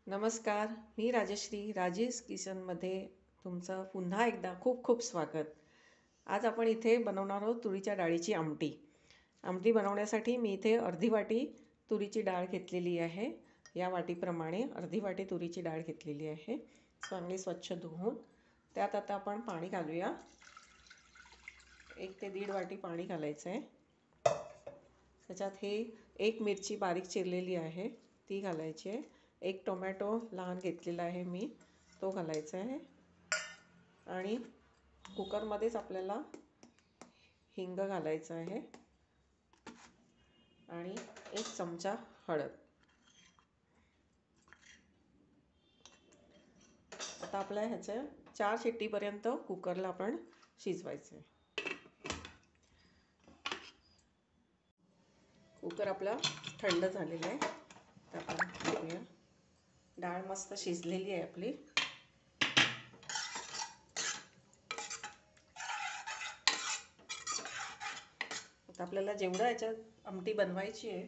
नमस्कार, मी राजश्री राजेश किचनमध्ये तुमचं पुन्हा एकदा खूप खूप स्वागत. आज आपण इथे बनवणार आहोत तुरीच्या डाळीची आमटी. आमटी बनवण्यासाठी मी इथे अर्धी वाटी तुरीची डाळ घेतलेली आहे. या वाटीप्रमाणे अर्धी वाटी तुरीची डाळ घेतलेली आहे. चांगली स्वच्छ धुवून त्यात आता आपण पाणी घालूया. 1 ते 1.5 वाटी पाणी घालायचं आहे. त्याच्यात एक मिरची बारीक चिरलेली आहे ती घालायची आहे. 1 टोमॅटो लहान घेतलेला आहे मी, तो घालायचा आहे. आणि कुकरमध्येच आपल्याला हिंग घालायचं आहे आणि 1 चमचा हळद. आता आपल्या ह्याच्या 4 शिट्टीपर्यंत कुकरला आपण शिजवायचं आहे. कुकर आपला थंड झालेला आहे. तर आपण बघूया, डाळ मस्त शिजलेली आहे आपली. आता आपल्याला जेवढं याच्यात आमटी बनवायची आहे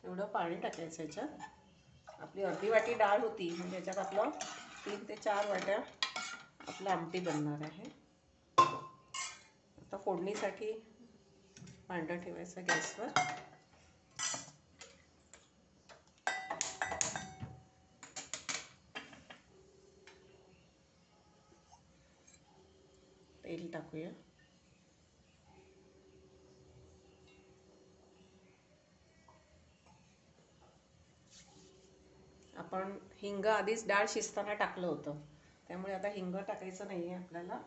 तेवढं पाणी टाकायचं. याच्यात आपली अर्धी वाटी डाळ होती, म्हणजे याच्यात आपलं 3 ते 4 वाट्या आपलं आमटी बनणार आहे. आता फोडणीसाठी भांडं ठेवायचं गॅसवर. तेल टाकूया. आपण हिंग आधीच डाळ शिजताना टाकलं होतं, त्यामुळे आता हिंग टाकायचं नाही आहे आपल्याला.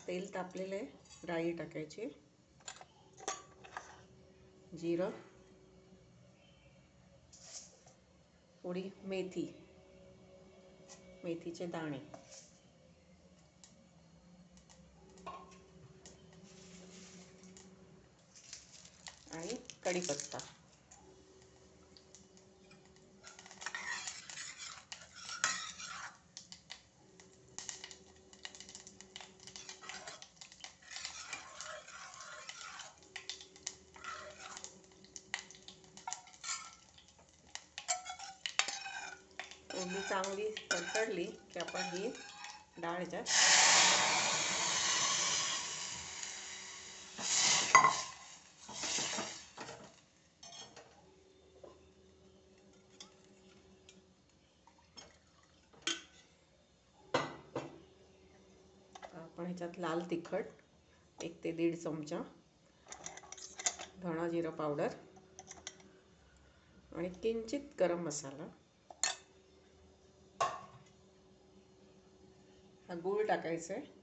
तेल तापलेलं आहे. राई टाकायची, जिरं, थोडी मेथी, मेथीचे दाणे आणि कढीपत्ता. फोडणी चांगली तडतडली की आपण ही डाळ ह्याच्यात लाल तिखट 1 ते 1.5 चमचा, धणा जिरं पावडर आणि किंचित गरम मसाला. हा गूळ टाकायचा आहे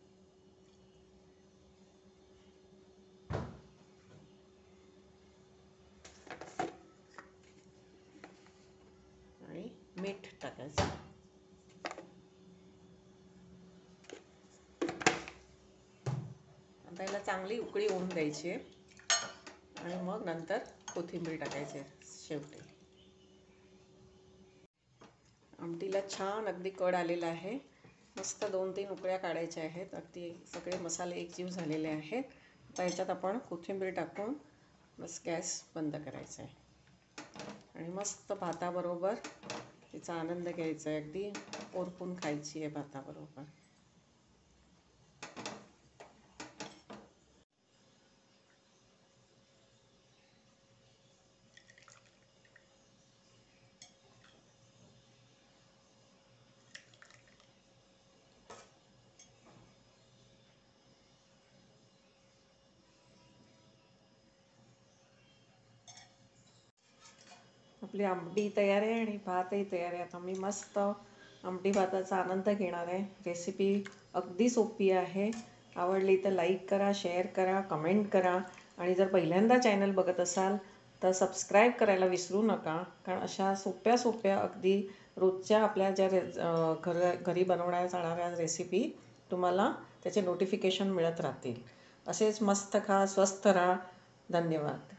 आणि मीठ टाकायचं. आता याला चांगली उकळी होऊन द्यायची आहे आणि मग नंतर कोथिंबीर टाकायची शेवटी. आमटीला छान अगदी कड आलेला आहे. मस्त 2-3 उकळ्या काढायच्या आहेत. अगदी सगळे मसाले एकजीव झालेले आहेत. आता ह्याच्यात आपण कोथिंबीर टाकून बस गॅस बंद करायचा आहे आणि मस्त भाताबरोबर तिचा आनंद घ्यायचा आहे. अगदी ओरपून खायची आहे भाताबरोबर. आपली आमटी तयार आहे आणि भातही तयार आहे. आता मी मस्त आमटी भाताचा आनंद घेणार आहे. रेसिपी अगदी सोपी आहे. आवडली तर लाईक करा, शेअर करा, कमेंट करा आणि जर पहिल्यांदा चॅनल बघत असाल तर सबस्क्राईब करायला विसरू नका. कारण अशा सोप्या सोप्या अगदी रोजच्या आपल्या ज्या घरी बनवण्यात जाणाऱ्या रेसिपी तुम्हाला त्याचे नोटिफिकेशन मिळत राहतील. असेच मस्त खा, स्वस्थ राहा. धन्यवाद.